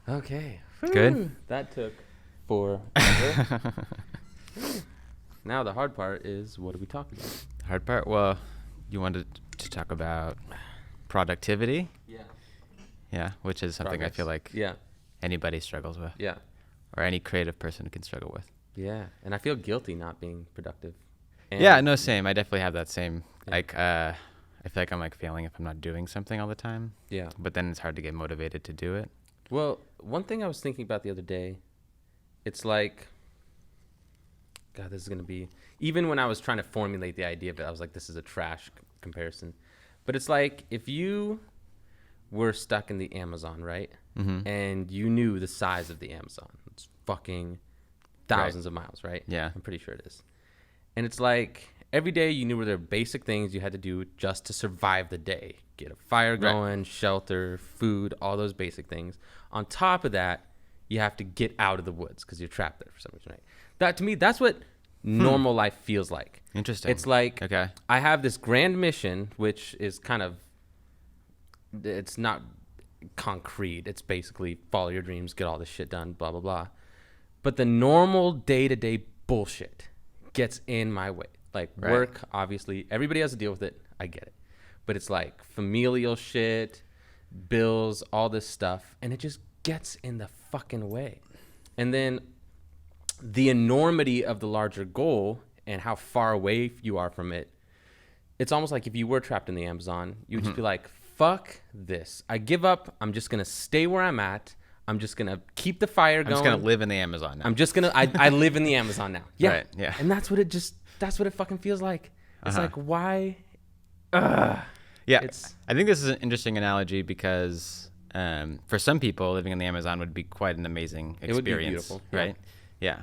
Okay. Good? Whew. That took forever. Now the hard part is, what are we talking about? Hard part? Well, you wanted to talk about productivity? Yeah. Yeah, which is something I feel like Yeah. anybody struggles with, Yeah. or any creative person can struggle with. Yeah. And I feel guilty not being productive. And Yeah, no, same. I definitely have that same, Yeah. like, I feel like I'm like failing if I'm not doing something all the time, Yeah. but then it's hard to get motivated to do it. Well, one thing I was thinking about the other day, it's like, God, this is going to be, even when I was trying to formulate the idea of it, I was like, this is a trash comparison. But it's like, if you were stuck in the Amazon, right? Mm-hmm. And you knew the size of the Amazon. It's fucking thousands of miles, right? Yeah. I'm pretty sure it is. And it's like, every day you knew where there were basic things you had to do just to survive the day. Get a fire going, shelter, food, all those basic things. On top of that, you have to get out of the woods because you're trapped there for some reason, right? That, to me, that's what normal life feels like. Interesting. It's like, Okay. I have this grand mission, which is kind of, it's not concrete. It's basically follow your dreams, get all this shit done, blah, blah, blah. But the normal day-to-day bullshit gets in my way. Like work, obviously, everybody has to deal with it. I get it. But it's like familial shit, bills, all this stuff. And it just gets in the fucking way. And then the enormity of the larger goal and how far away you are from it, it's almost like if you were trapped in the Amazon, you would just be like, fuck this. I give up. I'm just going to stay where I'm at. I'm just going to keep the fire going. I'm just going to live in the Amazon now. I'm just going to, I live in the Amazon now. Yeah. Right, yeah. And that's what it fucking feels like. It's like, why? Yeah. It's, I think this is an interesting analogy because for some people, living in the Amazon would be quite an amazing experience. It would be beautiful. Yeah. Right? Yeah.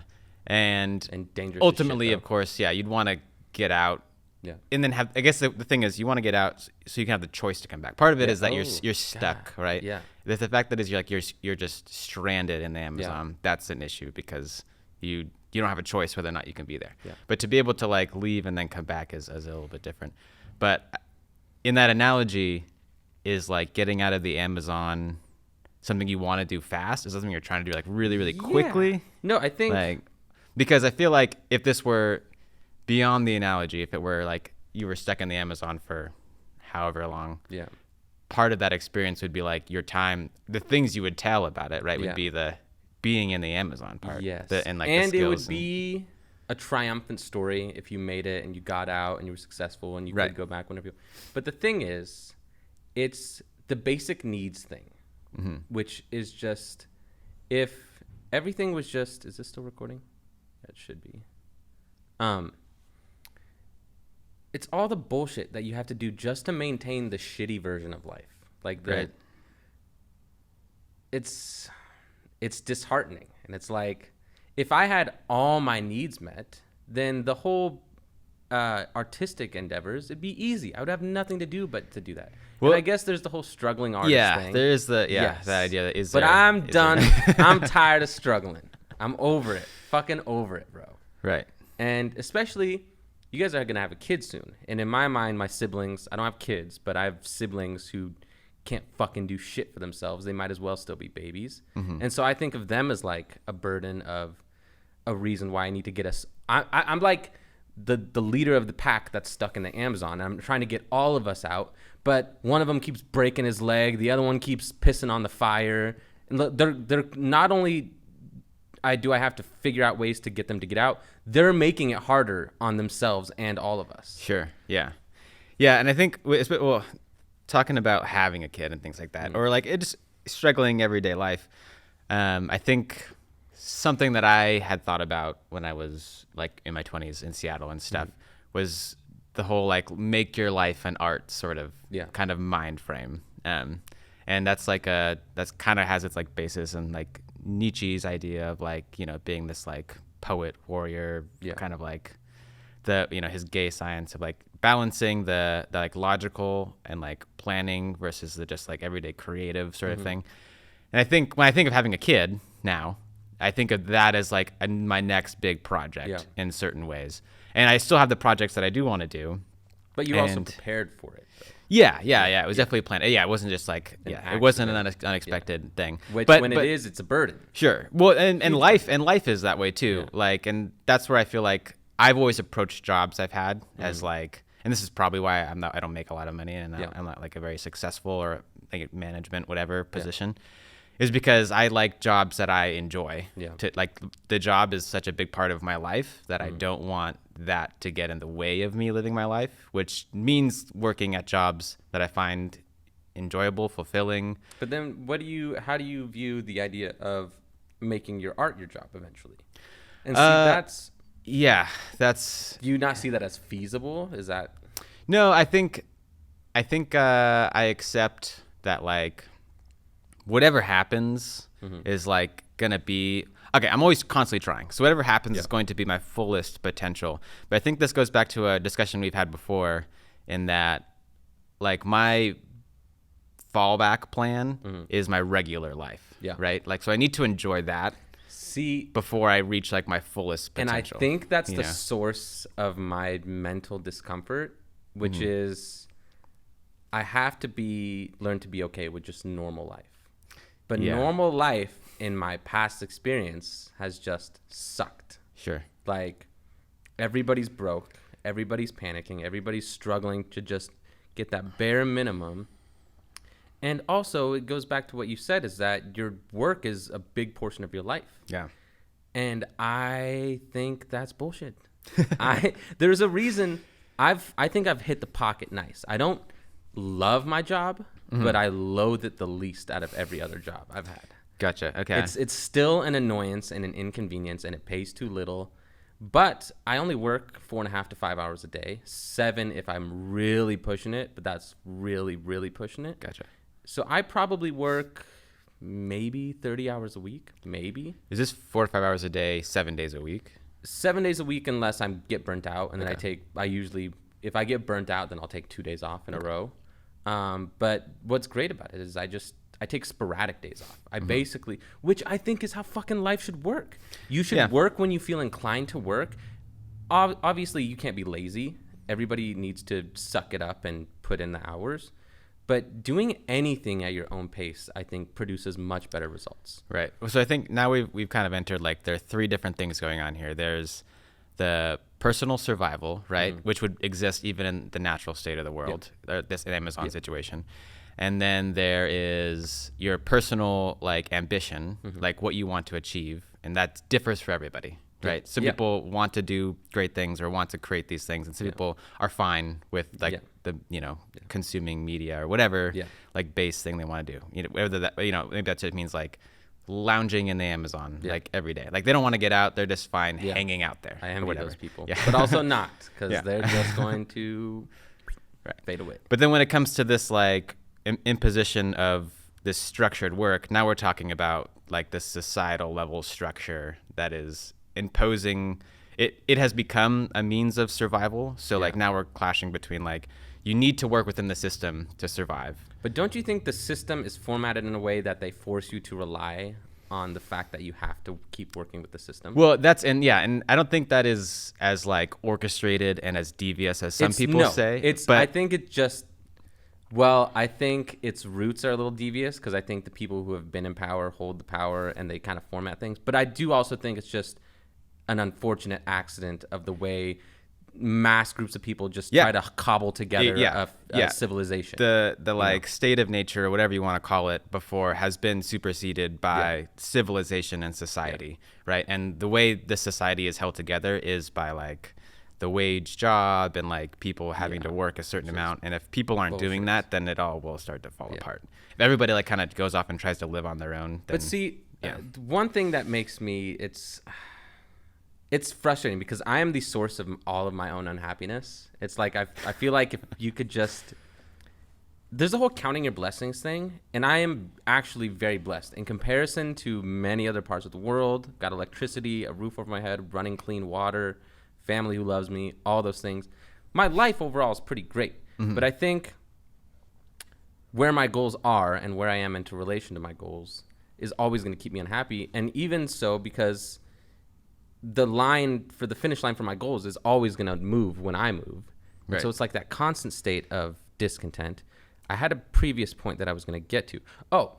And dangerous. ultimately, as shit, of course, yeah, you'd want to get out. Yeah. And then I guess the thing is, you want to get out so you can have the choice to come back. Part of it is that you're stuck, God. right? Yeah. The fact that is you're just stranded in the Amazon. That's an issue because you don't have a choice whether or not you can be there. Yeah. But to be able to like leave and then come back is a little bit different. But in that analogy, is like getting out of the Amazon something you want to do fast? Is something you're trying to do like really, really quickly? No, I think Like, because I feel like if this were beyond the analogy, if it were like you were stuck in the Amazon for however long, part of that experience would be like your time, the things you would tell about it, right, would be the being in the Amazon part. Yes. And like and the it would skills be a triumphant story if you made it and you got out and you were successful and you could go back whenever you. But the thing is, it's the basic needs thing, which is just, if everything was just, is this still recording? It should be. It's all the bullshit that you have to do just to maintain the shitty version of life. Like that. It's disheartening. And it's like, if I had all my needs met, then the whole artistic endeavors, it'd be easy. I would have nothing to do but to do that. Well, and I guess there's the whole struggling artist thing. There is that idea that is but there. I'm done. I'm tired of struggling. I'm over it. Fucking over it, bro. Right. And especially, you guys are going to have a kid soon. And in my mind, my siblings, I don't have kids, but I have siblings who can't fucking do shit for themselves. They might as well still be babies. And so I think of them as like a burden of a reason why I need to get us. I'm like the leader of the pack that's stuck in the Amazon. I'm trying to get all of us out, but one of them keeps breaking his leg. The other one keeps pissing on the fire. And they're not only do I have to figure out ways to get them to get out, they're making it harder on themselves and all of us. Sure. Yeah. Yeah. And I think, well, talking about having a kid and things like that, or like it's struggling everyday life. I think something that I had thought about when I was like in my 20s in Seattle and stuff was the whole like make your life an art sort of kind of mind frame. And that's like that's kind of has its like basis in like Nietzsche's idea of like, you know, being this like poet warrior, kind of like the, you know, his gay science of like balancing the like logical and like planning versus the just like everyday creative sort of thing. And I think when I think of having a kid now, I think of that as like my next big project in certain ways. And I still have the projects that I do want to do. But you're also prepared for it, though. Yeah. It was definitely planned. Yeah, it wasn't just like it wasn't an unexpected thing. Which but when it is, it's a burden. Sure. Well, and life is that way too. Yeah. Like, and that's where I feel like I've always approached jobs I've had as like, and this is probably why I don't make a lot of money and I'm not like a very successful or like management whatever position. Is because I like jobs that I enjoy. Yeah. Like the job is such a big part of my life that I don't want that to get in the way of me living my life, which means working at jobs that I find enjoyable, fulfilling. But then how do you view the idea of making your art your job eventually? And see, that's. Do you not see that as feasible? Is that? No, I think I accept that like whatever happens is like gonna be okay. I'm always constantly trying, so whatever happens is going to be my fullest potential. But I think this goes back to a discussion we've had before, in that like my fallback plan is my regular life. Yeah. Right. Like, so I need to enjoy that. Before I reach like my fullest potential. And I think that's the source of my mental discomfort, which is I have to learn to be okay with just normal life. But normal life in my past experience has just sucked. Sure. Like everybody's broke, everybody's panicking, everybody's struggling to just get that bare minimum. And also, it goes back to what you said, is that your work is a big portion of your life. Yeah. And I think that's bullshit. There's a reason I think I've hit the pocket nice. I don't love my job, but I loathe it the least out of every other job I've had. Gotcha. Okay. It's still an annoyance and an inconvenience, and it pays too little. But I only work 4.5 to 5 hours a day, 7 if I'm really pushing it, but that's really, really pushing it. Gotcha. So I probably work maybe 30 hours a week, maybe. Is this 4 to 5 hours a day, 7 days a week? 7 days a week unless I get burnt out. And then if I get burnt out, then I'll take 2 days off in a row. But what's great about it is I take sporadic days off. I basically, which I think is how fucking life should work. You should work when you feel inclined to work. Obviously, you can't be lazy. Everybody needs to suck it up and put in the hours. But doing anything at your own pace, I think, produces much better results. Right. So I think now we've kind of entered, like, there are 3 different things going on here. There's the personal survival, right, which would exist even in the natural state of the world, this Amazon situation. And then there is your personal, like, ambition, like what you want to achieve, and that differs for everybody. Right. Some people want to do great things or want to create these things, and some people are fine with like the consuming media or whatever like base thing they want to do. Whether that maybe that just means like lounging in the Amazon like every day. Like they don't want to get out; they're just fine hanging out there. I envy those people, but also not, because they're just going to fade away. But then when it comes to this like imposition of this structured work, now we're talking about like this societal level structure that is imposing it has become a means of survival. So like now we're clashing between like you need to work within the system to survive. But don't you think the system is formatted in a way that they force you to rely on the fact that you have to keep working with the system? Well, and I don't think that is as like orchestrated and as devious as some people say. I think it just I think its roots are a little devious, because I think the people who have been in power hold the power and they kind of format things. But I do also think it's just an unfortunate accident of the way mass groups of people just try to cobble together a civilization. The like state of nature or whatever you want to call it before has been superseded by civilization and society, right? And the way this society is held together is by like the wage job and like people having to work a certain amount. And if people aren't doing that, then it all will start to fall apart. If everybody like kind of goes off and tries to live on their own, then, but see, one thing that makes me it's frustrating, because I am the source of all of my own unhappiness. It's like I feel like if you could just, there's a whole counting your blessings thing, and I am actually very blessed in comparison to many other parts of the world. Got electricity, a roof over my head, running clean water, family who loves me, all those things. My life overall is pretty great. But I think where my goals are and where I am into relation to my goals is always going to keep me unhappy. And even so, because the finish line for my goals is always going to move when I move. Right. So it's like that constant state of discontent. I had a previous point that I was going to get to. Oh,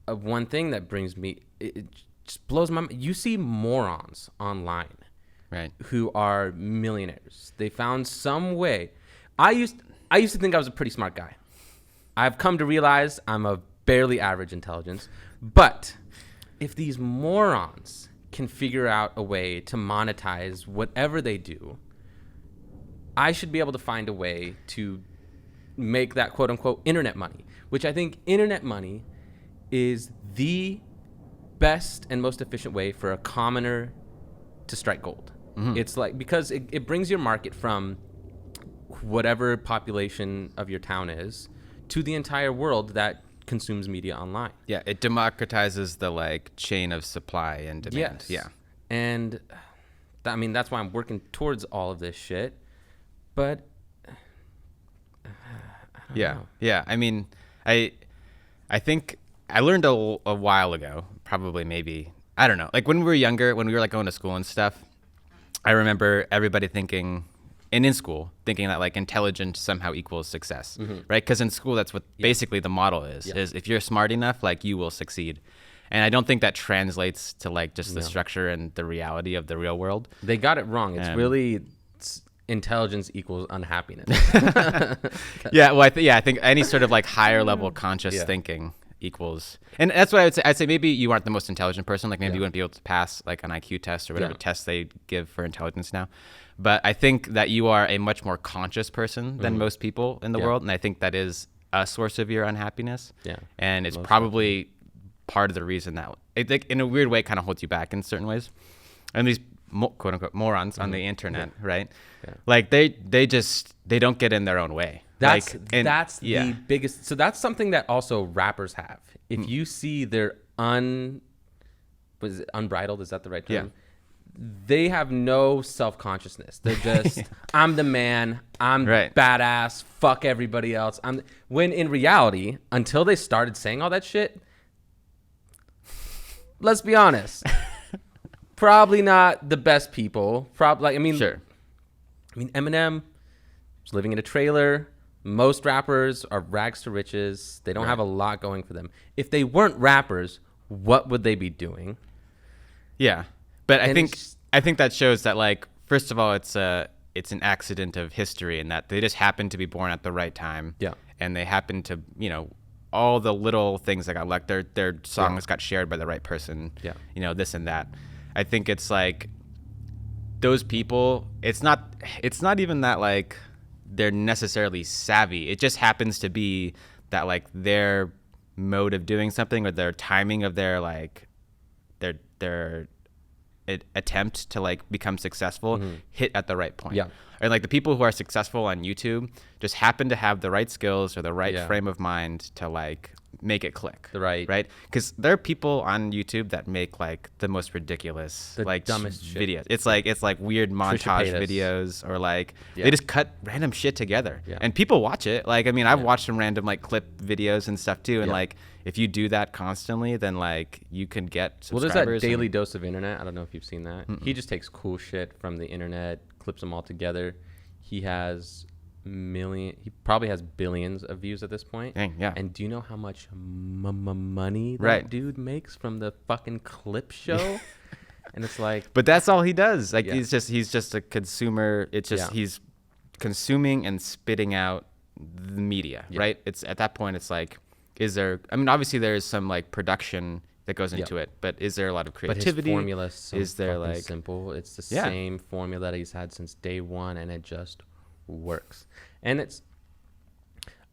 one thing that brings me, it just blows my mind. You see morons online, Right. who are millionaires. They found some way. I used to think I was a pretty smart guy. I've come to realize I'm a barely average intelligence. But if these morons can figure out a way to monetize whatever they do, I should be able to find a way to make that quote unquote internet money, which I think internet money is the best and most efficient way for a commoner to strike gold. It's like, because it brings your market from whatever population of your town is to the entire world that consumes media online. Yeah, it democratizes the like chain of supply and demand. Yes. Yeah. And I mean, that's why I'm working towards all of this shit. But I don't know. Yeah. I mean, I think I learned a while ago, probably maybe, I don't know, like when we were younger, when we were like going to school and stuff, I remember everybody thinking, and in school, thinking that like intelligence somehow equals success, right? Because in school, that's what basically the model is if you're smart enough, like you will succeed. And I don't think that translates to like just the structure and the reality of the real world. They got it wrong. It's really intelligence equals unhappiness. Yeah, well, I think any sort of like higher level conscious thinking equals, and that's what I would say. I'd say maybe you aren't the most intelligent person. Like maybe you wouldn't be able to pass like an IQ test or whatever test they give for intelligence now. But I think that you are a much more conscious person than most people in the world, and I think that is a source of your unhappiness. Yeah, and it's probably part of the reason that it, like, in a weird way, kind of holds you back in certain ways. And these quote unquote morons on the internet, right? Yeah. Like they don't get in their own way. That's that's the biggest. So that's something that also rappers have. If you see their unbridled, is that the right term? Yeah. They have no self-consciousness. They're just, I'm the man. I'm badass. Fuck everybody else. When in reality, until they started saying all that shit, let's be honest, probably not the best people. Sure. I mean, Eminem was living in a trailer. Most rappers are rags to riches. They don't have a lot going for them. If they weren't rappers, what would they be doing? Yeah. But I think that shows that, like, first of all, it's an accident of history, and that they just happened to be born at the right time. Yeah. And they happened to, all the little things that got, like, their songs got shared by the right person. Yeah. This and that. I think it's like those people. It's not even that like they're necessarily savvy. It just happens to be that like their mode of doing something or their timing of their like their attempt to like become successful hit at the right point. Yeah. And like the people who are successful on YouTube just happen to have the right skills or the right frame of mind to like make it click. Right? Because there are people on YouTube that make like the most ridiculous, like dumbest videos. Shit. It's like weird montage videos or like they just cut random shit together. Yeah. And people watch it. Like, I mean, I've watched some random like clip videos and stuff too. And like, if you do that constantly, then like you can get subscribers. Well, there's that Daily Dose of Internet. I don't know if you've seen that. He just takes cool shit from the internet, clips them all together. He probably has billions of views at this point. Dang, yeah. And do you know how much money that dude makes from the fucking clip show? And it's like, but that's all he does. Like he's just a consumer. It's just he's consuming and spitting out the media, right? It's at that point, it's like, obviously there is some like production that goes into it, but is there a lot of creativity? But his formula is there like simple? It's the same formula that he's had since day one, and it just works. And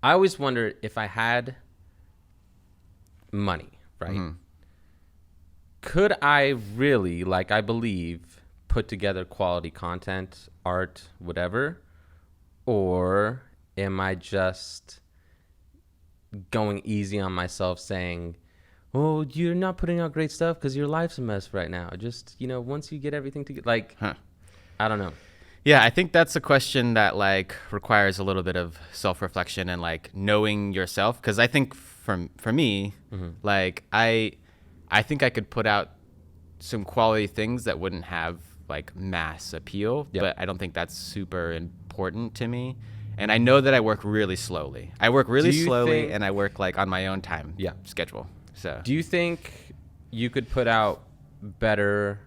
I always wonder if I had money, right? Could I really, like I believe, put together quality content, art, whatever? Or am I just going easy on myself saying, oh, you're not putting out great stuff because your life's a mess right now. Just, once you get everything together, like, I don't know. Yeah, I think that's a question that like requires a little bit of self-reflection and like knowing yourself. Because I think for me, like I think I could put out some quality things that wouldn't have like mass appeal, but I don't think that's super important to me. And I know that I work really slowly. I work really Do you slowly, think- and I work like on my own time Yeah. schedule. So Do you think you could put out better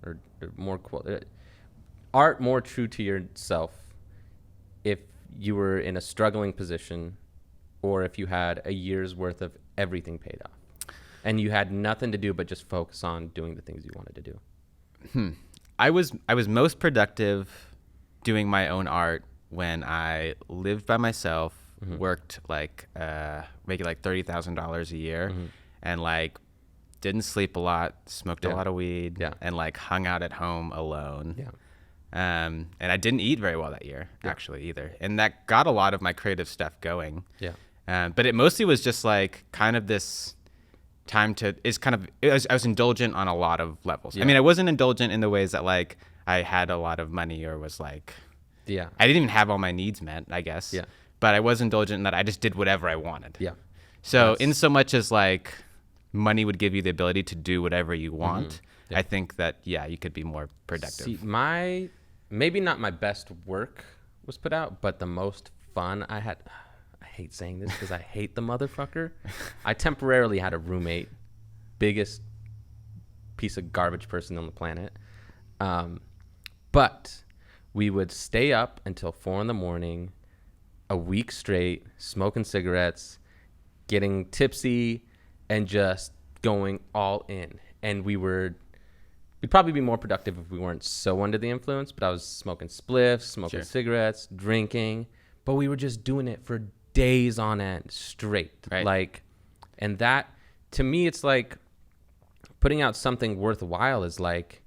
or more art more true to yourself if you were in a struggling position, or if you had a year's worth of everything paid off and you had nothing to do but just focus on doing the things you wanted to do? I was most productive doing my own art when I lived by myself, worked like making like $30,000 a year, and like didn't sleep a lot, smoked a Yeah. lot of weed, Yeah. and like hung out at home alone. Yeah. And I didn't eat very well that year, actually, either. And that got a lot of my creative stuff going. Yeah. But it mostly was just like kind of this time to, I was indulgent on a lot of levels. Yeah. I mean, I wasn't indulgent in the ways that like I had a lot of money or was like, Yeah. I didn't even have all my needs met, I guess. Yeah. But I was indulgent in that I just did whatever I wanted. Yeah. So That's- in so much as like money would give you the ability to do whatever you want, Yeah. I think that, yeah, you could be more productive. See, maybe not my best work was put out, but the most fun I had. I hate saying this because I hate the motherfucker. I temporarily had a roommate, biggest piece of garbage person on the planet. But we would stay up until 4 a.m, a week straight, smoking cigarettes, getting tipsy, and just going all in. And we'd probably be more productive if we weren't so under the influence, but I was smoking spliffs, smoking Sure. cigarettes, drinking, but we were just doing it for days on end straight. Right. Like, and that, to me, it's like putting out something worthwhile is like,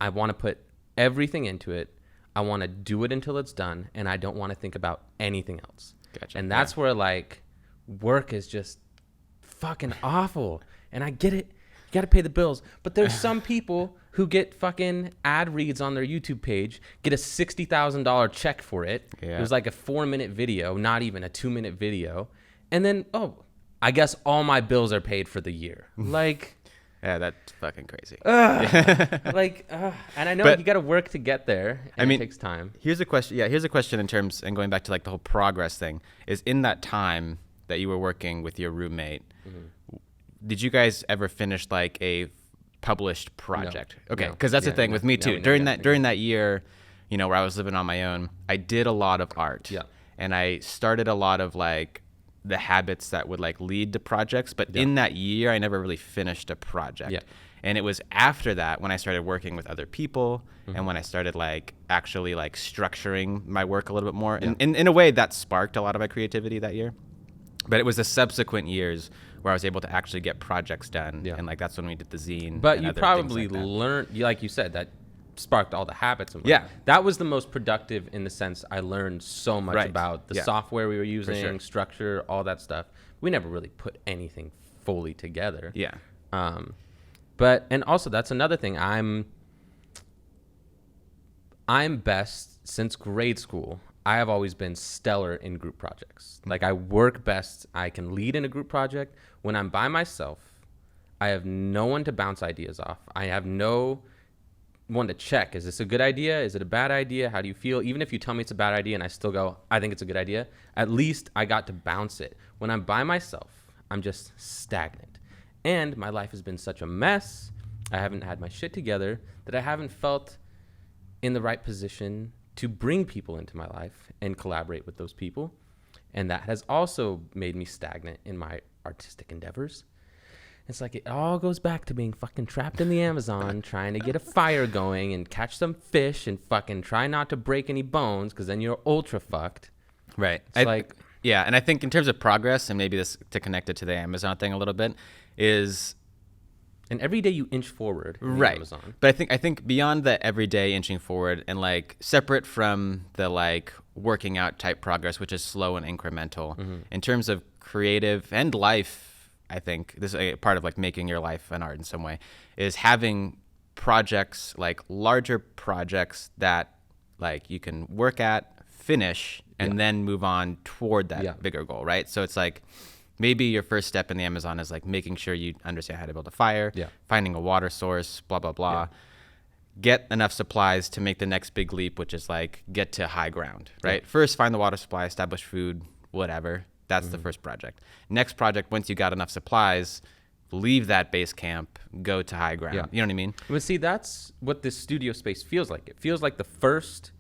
I want to put everything into it. I want to do it until it's done, and I don't want to think about anything else. Gotcha. And that's where like work is just fucking awful. And I get it. You got to pay the bills. But there's some people who get fucking ad reads on their YouTube page, get a $60,000 check for it. Yeah. It was like a 4-minute video, not even a 2-minute video. And then, I guess all my bills are paid for the year. Like, Yeah, that's fucking crazy. and I know But- you got to work to get there. And I mean, it takes time. Here's a question. Yeah, here's a question in terms, and going back to like the whole progress thing, is in that time that you were working with your roommate, did you guys ever finish like a published project? Okay, No. because that's Yeah, the thing no. with me No, too. we never during got that together. during that year, where I was living on my own, I did a lot of art. Yeah. And I started a lot of like the habits that would like lead to projects, but in that year I never really finished a project. Yeah. And it was after that when I started working with other people and when I started like actually like structuring my work a little bit more. And in a way that sparked a lot of my creativity that year. But it was the subsequent years where I was able to actually get projects done. Yeah. And like that's when we did the zine. But and you other probably things like that. learned, like you said, that sparked all the habits. And Yeah. that was the most productive in the sense I learned so much Right. about the Yeah. software we were using, sure. structure, all that stuff. We never really put anything fully together. Yeah. But and also that's another thing. I'm best since grade school. I have always been stellar in group projects. Like I work best. I can lead in a group project. When I'm by myself, I have no one to bounce ideas off. I have no one to check. Is this a good idea? Is it a bad idea? How do you feel? Even if you tell me it's a bad idea and I still go, I think it's a good idea, at least I got to bounce it. When I'm by myself, I'm just stagnant. And my life has been such a mess. I haven't had my shit together that I haven't felt in the right position to bring people into my life and collaborate with those people. And that has also made me stagnant in my artistic endeavors. It's like it all goes back to being fucking trapped in the Amazon, trying to get a fire going and catch some fish and fucking try not to break any bones because then you're ultra fucked. Right. It's like, Yeah, and I think in terms of progress, and maybe this to connect it to the Amazon thing a little bit, is and every day you inch forward in right. Amazon. But I think beyond the everyday inching forward and like separate from the like working out type progress, which is slow and incremental, in terms of creative and life, I think this is a part of like making your life an art in some way, is having projects, like larger projects that like you can work at, finish, and then move on toward that bigger goal, right? So it's like maybe your first step in the Amazon is like making sure you understand how to build a fire, finding a water source, blah, blah, blah. get enough supplies to make the next big leap, which is like get to high ground, right? First, find the water supply, establish food, whatever. That's the first project. Next project, once you got enough supplies, leave that base camp, go to high ground. Yeah. You know what I mean? But see, that's what this studio space feels like. It feels like the first,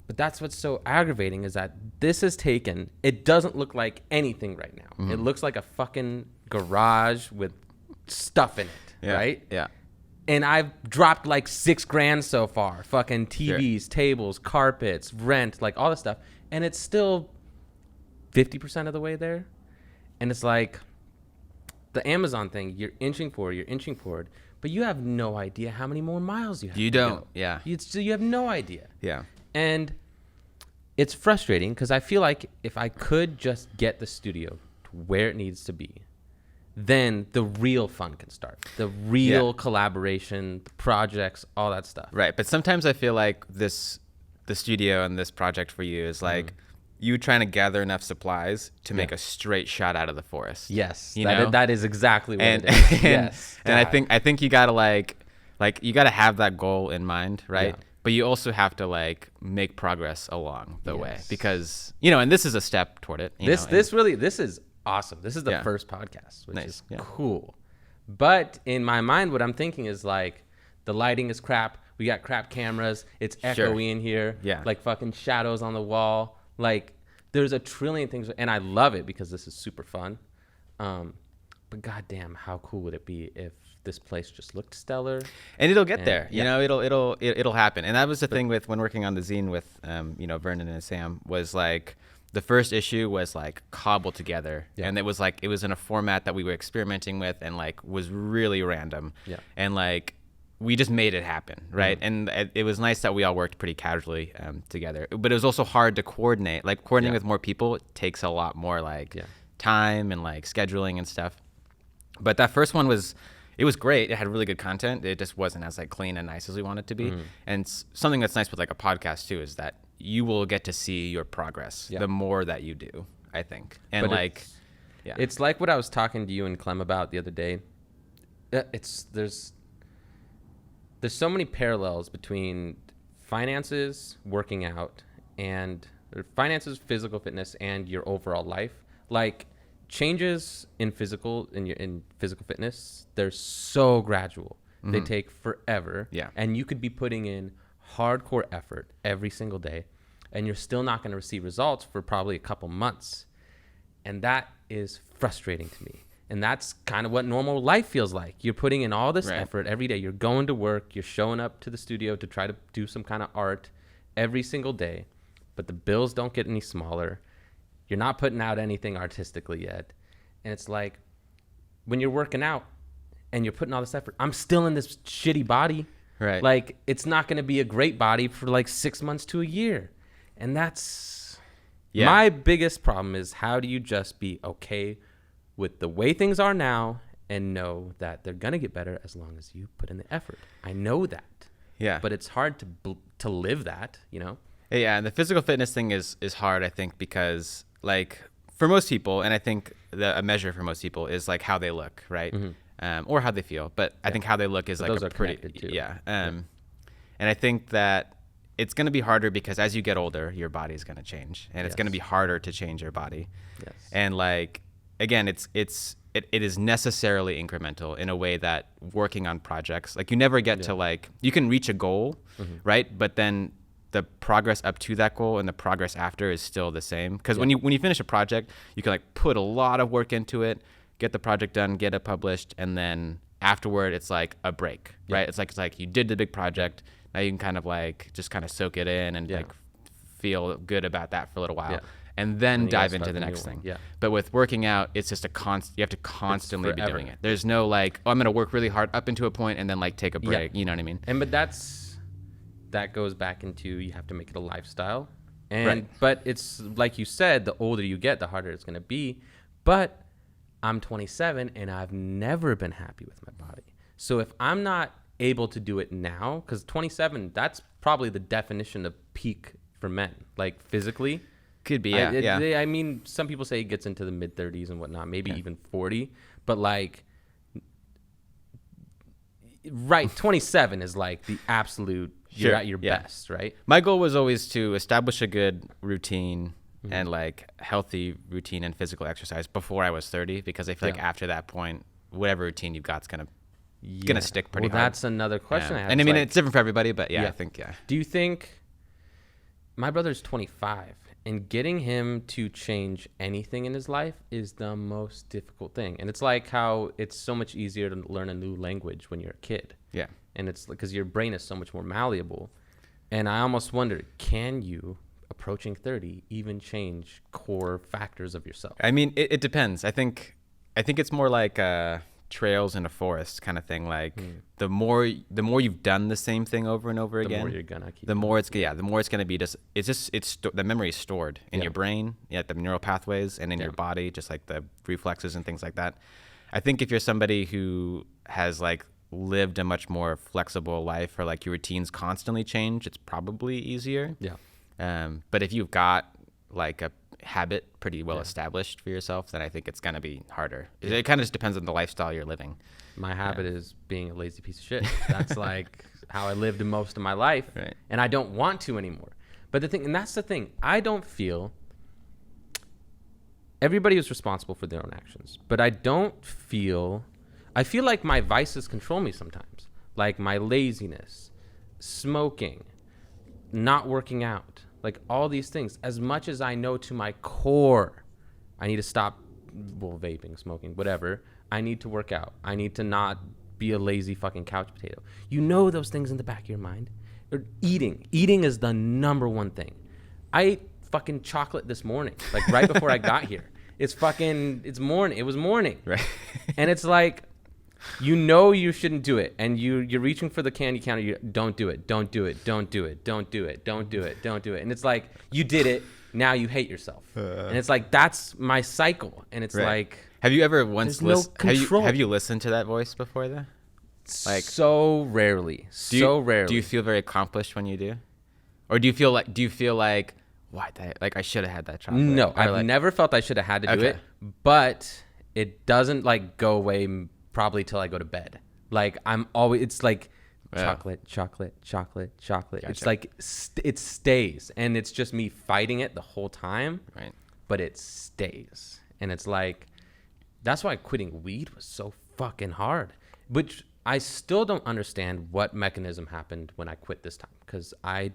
but that's what's so aggravating is that this is taken. It doesn't look like anything right now. It looks like a fucking garage with stuff in it, right? Yeah. And I've dropped like $6,000 so far. Fucking TVs, tables, carpets, rent, like all this stuff. And it's still 50% of the way there. And it's like the Amazon thing, you're inching forward, but you have no idea how many more miles you have. You to don't, go. yeah. You have no idea. Yeah. And it's frustrating because I feel like if I could just get the studio to where it needs to be, then the real fun can start. The real collaboration, the projects, all that stuff. Right. But sometimes I feel like the studio and this project for you is like you trying to gather enough supplies to make a straight shot out of the forest. Yes. You know? That is exactly what And, it is. and, Yes. and I think you gotta like you gotta have that goal in mind, right? Yeah. But you also have to like make progress along the way Yes. because, you know, and this is a step toward it. This is awesome. This is the Yeah. first podcast, which Nice. is Yeah. cool. But in my mind, what I'm thinking is like the lighting is crap. We got crap cameras. It's Sure. echoey in here. Yeah. Like fucking shadows on the wall. Like there's a trillion things, and I love it because this is super fun. But goddamn, how cool would it be if this place just looked stellar? And it'll get And- there. You yeah. know, it'll happen. And that was the thing with when working on the zine with you know, Vernon and Sam was like the first issue was like cobbled together, and it was in a format that we were experimenting with and like was really random. Yeah. And like we just made it happen, right? And it was nice that we all worked pretty casually together. But it was also hard to coordinate. Like coordinating with more people takes a lot more like time and like scheduling and stuff. But that first one was great. It had really good content. It just wasn't as like clean and nice as we wanted it to be. And something that's nice with like a podcast too is that you will get to see your progress the more that you do, I think. And But like, it's like what I was talking to you and Clem about the other day. There's so many parallels between finances, working out, and finances, physical fitness, and your overall life. Like changes in physical fitness, they're so gradual. They take forever. Yeah. And you could be putting in hardcore effort every single day, and you're still not going to receive results for probably a couple months. And that is frustrating to me. And that's kind of what normal life feels like. You're putting in all this effort every day. You're going to work. You're showing up to the studio to try to do some kind of art every single day. But the bills don't get any smaller. You're not putting out anything artistically yet. And it's like when you're working out and you're putting all this effort, I'm still in this shitty body. Right. Like it's not going to be a great body for like 6 months to a year. And that's my biggest problem is how do you just be okay with the way things are now and know that they're going to get better as long as you put in the effort. I know that. Yeah. But it's hard to live that, you know? Yeah, and the physical fitness thing is hard, I think, because like for most people, and I think a measure for most people is like how they look, right? Or how they feel. But I think how they look is But like those a are pretty connected too. And I think that it's going to be harder because as you get older, your body is going to change, and it's going to be harder to change your body. Yes. And like again, it is necessarily incremental in a way that working on projects, like you never get to like, you can reach a goal, right? But then the progress up to that goal and the progress after is still the same. Because when you finish a project, you can like put a lot of work into it, get the project done, get it published, and then afterward it's like a break, right? It's like you did the big project, now you can kind of like just kind of soak it in and like feel good about that for a little while. And then you gotta dive into start the the new next one. thing. Yeah. But with working out, it's just you have to constantly be forever. doing it. There's no like, oh, I'm going to work really hard up into a point and then like take a break. You know what I mean? And but that goes back into you have to make it a lifestyle. And but it's like you said, the older you get, the harder it's going to be. But I'm 27 and I've never been happy with my body. So if I'm not able to do it now, because 27, that's probably the definition of peak for men, like physically. Could be, yeah. I mean, some people say it gets into the mid 30s and whatnot, maybe even 40. But like, right, 27 is like the absolute, you're Sure, at your yeah. best, right? My goal was always to establish a good routine and like healthy routine and physical exercise before I was 30, because I feel like Yeah. after that point, whatever routine you've got's gonna stick pretty well, hard. that's another question I have. And I It's mean, like, it's different for everybody, but Yeah. I think do you think my brother's 25 and getting him to change anything in his life is the most difficult thing? And it's like how it's so much easier to learn a new language when you're a kid. Yeah. And it's because your brain is so much more malleable. And I almost wonder, can you, approaching 30, even change core factors of yourself? I mean, it depends. I think it's more like trails in a forest kind of thing. Like the more you've done the same thing over and over The again, more you're gonna keep the more it's gonna be the memory is stored in your brain, the neural pathways, and in your body, just like the reflexes and things like that. I think if you're somebody who has like lived a much more flexible life, or like your routines constantly change, it's probably easier. But if you've got like a habit pretty well established for yourself, then I think it's gonna be harder. It kind of just depends on the lifestyle you're living. My habit is being a lazy piece of shit. That's like how I lived most of my life, Right. and I don't want to anymore. But that's the thing, I don't feel everybody is responsible for their own actions, but I feel like my vices control me sometimes, like my laziness, smoking, not working out, like all these things. As much as I know to my core, I need to stop, vaping, smoking, whatever. I need to work out. I need to not be a lazy fucking couch potato. You know those things in the back of your mind. Or eating is the number one thing. I ate fucking chocolate this morning, like right before I got here. It's morning. It was morning. Right. And it's like, you shouldn't do it, and you're reaching for the candy counter. Don't do it. Don't do it. Don't do it. Don't do it. Don't do it. Don't do it. And it's like, you did it. Now you hate yourself. And it's like, that's my cycle. And it's like, have you ever once there's no control. have you listened to that voice before though? Like, so rarely. Do you feel very accomplished when you do? Or do you feel like what, like I should have had that chocolate? No, Or I've never felt I should have had to do it, but it doesn't like go away probably till I go to bed. Like I'm always, it's like chocolate. Gotcha. It's like it stays, and it's just me fighting it the whole time. Right. But it stays, and it's like, that's why quitting weed was so fucking hard. Which I still don't understand what mechanism happened when I quit this time, because I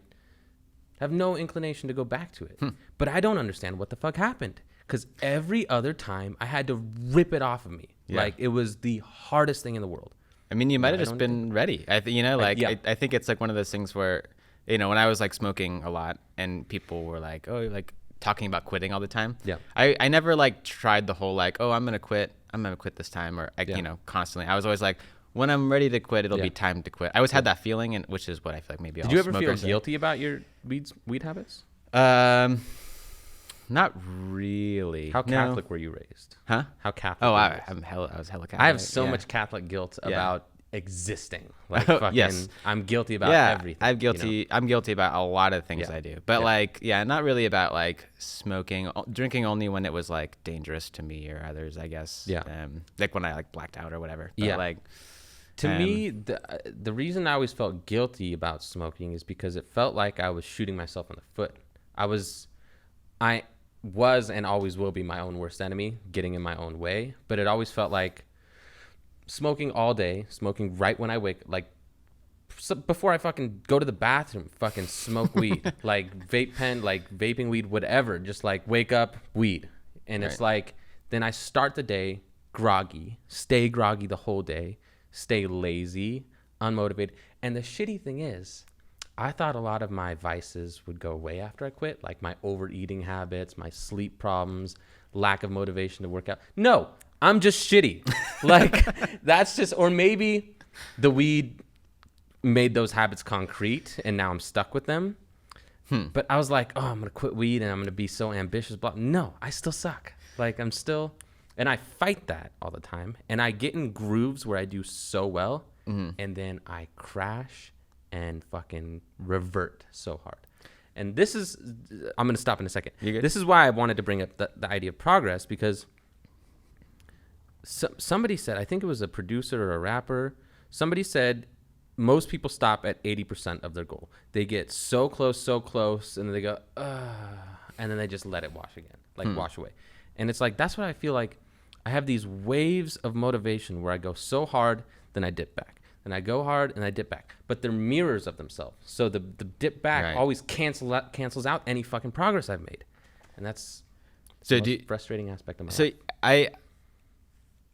have no inclination to go back to it. But I don't understand what the fuck happened, because every other time I had to rip it off of me. Like it was the hardest thing in the world. I mean, you might have just been ready. I think it's like one of those things where, when I was like smoking a lot and people were like, oh, you're like talking about quitting all the time. Yeah. I never like tried the whole like, oh, I'm going to quit this time, or constantly. I was always like, when I'm ready to quit, it'll be time to quit. I always had that feeling, and which is what I feel like maybe. Did you ever feel guilty about your weed habits? Not really. How Catholic were you raised? Huh? How Catholic? Oh, were you I raised? was hella Catholic. I have so much Catholic guilt about existing. Like fucking, Yes. I'm guilty about everything. I'm guilty. I'm guilty about a lot of things I do, but not really about like smoking, drinking only when it was like dangerous to me or others, I guess. Yeah. Like when I like blacked out or whatever. But like, to me, the reason I always felt guilty about smoking is because it felt like I was shooting myself in the foot. I was and always will be my own worst enemy, getting in my own way. But it always felt like smoking all day, smoking right when I wake, like before I fucking go to the bathroom, fucking smoke weed, like vape pen, like vaping weed, whatever. Just like wake up, weed. And it's like, then I start the day groggy, stay groggy the whole day, stay lazy, unmotivated. And the shitty thing is, I thought a lot of my vices would go away after I quit, like my overeating habits, my sleep problems, lack of motivation to work out. No, I'm just shitty. Like that's just, or maybe the weed made those habits concrete and now I'm stuck with them. But I was like, oh, I'm going to quit weed and I'm going to be so ambitious. Blah. No, I still suck. Like I'm still, and I fight that all the time. And I get in grooves where I do so well and then I crash and fucking revert so hard. And this is, I'm going to stop in a second. This is why I wanted to bring up the idea of progress, because somebody said, I think it was a producer or a rapper, Somebody said most people stop at 80% of their goal. They get so close, and then they go, and then they just let it wash again, like wash away. And it's like, that's what I feel like. I have these waves of motivation where I go so hard, then I dip back. Then I go hard and I dip back. But they're mirrors of themselves. So the dip back always cancels out any fucking progress I've made. And that's the most frustrating aspect of my life. So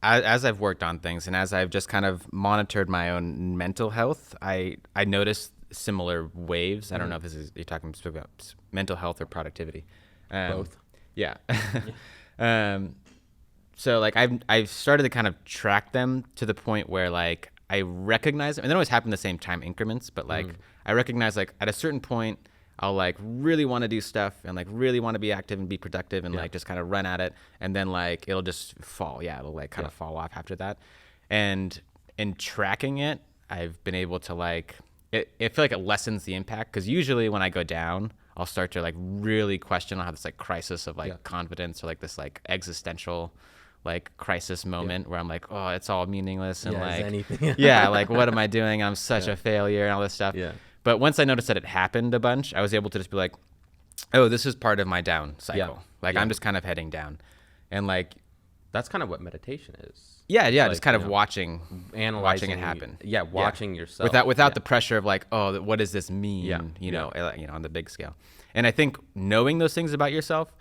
as I've worked on things and as I've just kind of monitored my own mental health, I noticed similar waves. I don't know if you're talking about mental health or productivity. Both. Yeah. So like I've started to kind of track them to the point where like I recognize, and they don't always happen the same time increments, but like I recognize like at a certain point I'll like really want to do stuff and like really want to be active and be productive and like just kind of run at it, and then like it'll just fall. Yeah, it'll like kind of fall off after that. And in tracking it, I've been able to like I feel like it lessens the impact, because usually when I go down, I'll start to like really question. I'll have this like crisis of like confidence, or like this like existential like crisis moment where I'm like, oh, it's all meaningless and like anything. like what am I doing? I'm such a failure and all this stuff. Yeah. But once I noticed that it happened a bunch, I was able to just be like, oh, this is part of my down cycle. Like I'm just kind of heading down. And like that's kind of what meditation is. Yeah, like, just kind of watching it happen. Watching yourself. Without the pressure of like, oh, what does this mean? You know, on the big scale. And I think knowing those things about yourself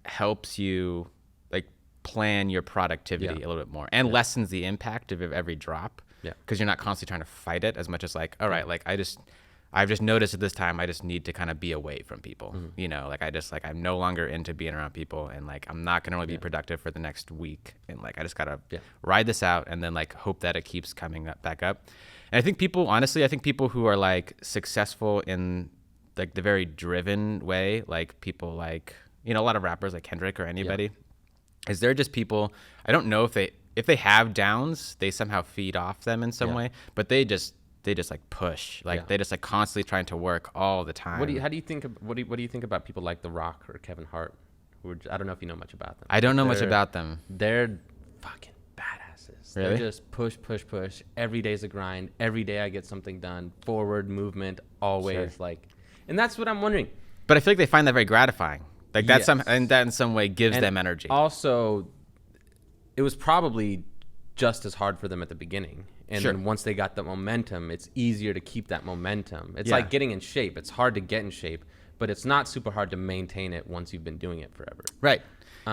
helps you like plan your productivity a little bit more, and lessens the impact of every drop. Yeah. Because you're not constantly trying to fight it as much as like, all right, like I've just noticed at this time I just need to kind of be away from people. You know, like I'm no longer into being around people, and like I'm not gonna really be productive for the next week, and like I just gotta ride this out, and then like hope that it keeps coming back up. And I think people who are like successful in like the very driven way, like people like, you know, a lot of rappers like Kendrick or anybody, is they're just people, I don't know if they have downs, they somehow feed off them in some way, but they just like push, like they just like constantly trying to work all the time. What do you think about people like The Rock or Kevin Hart? I don't know if you know much about them. I don't know much about them. They're fucking badasses. Really? They just push. Every day's a grind. Every day I get something done. Forward movement, always like, and that's what I'm wondering. But I feel like they find that very gratifying. Like that in some way gives them energy. Also, it was probably just as hard for them at the beginning. And then once they got the momentum, it's easier to keep that momentum. It's like getting in shape. It's hard to get in shape, but it's not super hard to maintain it once you've been doing it forever. Right.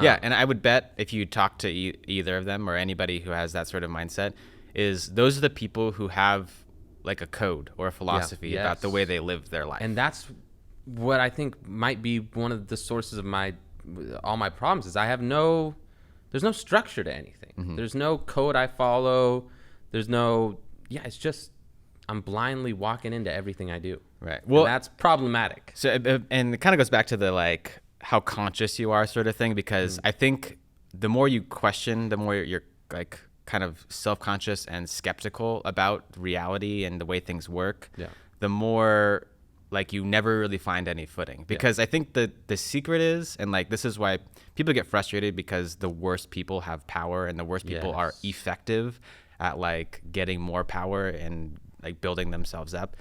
Yeah, and I would bet if you talk to either of them or anybody who has that sort of mindset, is those are the people who have like a code or a philosophy about the way they live their life. And that's what I think might be one of the sources of all my problems is there's no structure to anything. There's no code I follow. There's no, it's just, I'm blindly walking into everything I do. Right. Well, and that's problematic. So, and it kind of goes back to the like how conscious you are sort of thing, because I think the more you question, the more you're like kind of self-conscious and skeptical about reality and the way things work, the more like you never really find any footing. Because I think the secret is, and like this is why people get frustrated, because the worst people have power and the worst people are effective at like getting more power and like building themselves up,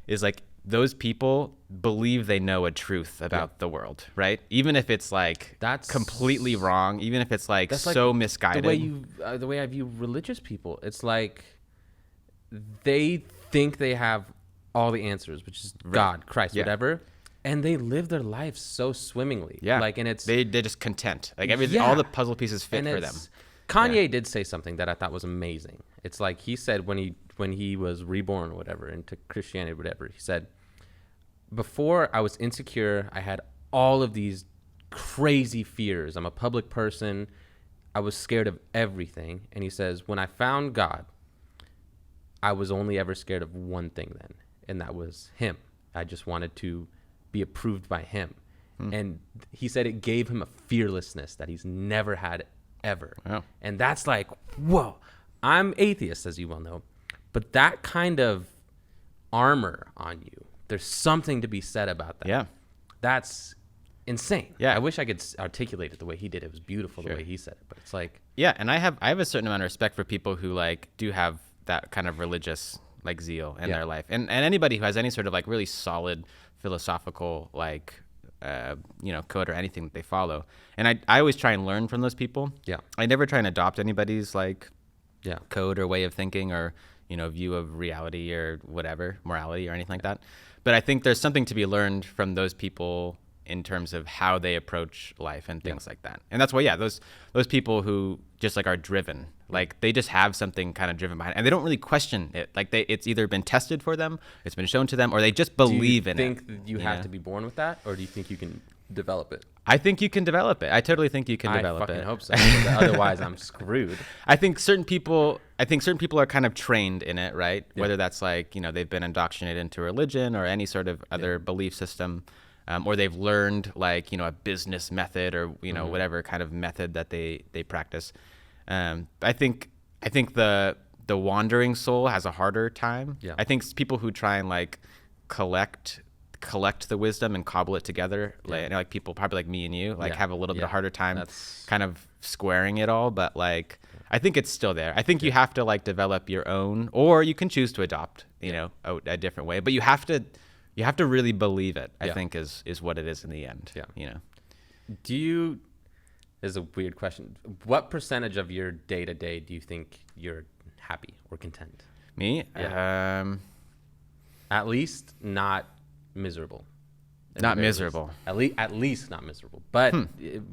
is like those people believe they know a truth about the world, right? Even if it's like that's completely wrong, even if it's like so misguided. The way I view religious people, it's like they think they have all the answers, which is God, Christ, whatever, and they live their lives so swimmingly. Like, and it's they're just content. Like everything, all the puzzle pieces fit for them. Kanye did say something that I thought was amazing. It's like he said when he was reborn or whatever into Christianity or whatever, he said, before I was insecure, I had all of these crazy fears. I'm a public person. I was scared of everything. And he says, when I found God, I was only ever scared of one thing then, and that was him. I just wanted to be approved by him. And he said it gave him a fearlessness that he's never had ever. Wow. And that's like, whoa. I'm atheist, as you well know, but that kind of armor on you, there's something to be said about that. Yeah. That's insane. Yeah. I wish I could articulate it the way he did. It was beautiful the way he said it, but it's like, and I have a certain amount of respect for people who like do have that kind of religious like zeal in their life. And anybody who has any sort of like really solid philosophical like code or anything that they follow. And I always try and learn from those people. Yeah. I never try and adopt anybody's like Yeah. code or way of thinking or view of reality or whatever, morality or anything like that. But I think there's something to be learned from those people in terms of how they approach life and things like that. And that's why, those people who just like are driven, like they just have something kind of driven behind, and they don't really question it. Like it's either been tested for them, it's been shown to them, or they just believe in it. Do you think you have to be born with that, or do you think you can develop it? I think you can develop it. I totally think you can develop it. I fucking hope so. Otherwise, I'm screwed. I think certain people are kind of trained in it, right? Yeah. Whether that's like, they've been indoctrinated into religion or any sort of other belief system, or they've learned like, a business method or, whatever kind of method that they practice. I think the wandering soul has a harder time. Yeah. I think people who try and like collect the wisdom and cobble it together, like people probably like me and you, like have a little bit of harder time kind of squaring it all. But like, I think it's still there. I think you have to like develop your own, or you can choose to adopt, a different way, but you have to really believe it, I think is what it is in the end. Yeah. This is a weird question. What percentage of your day to day do you think you're happy or content? Me? Yeah. At least not miserable. Not miserable. At least not miserable. But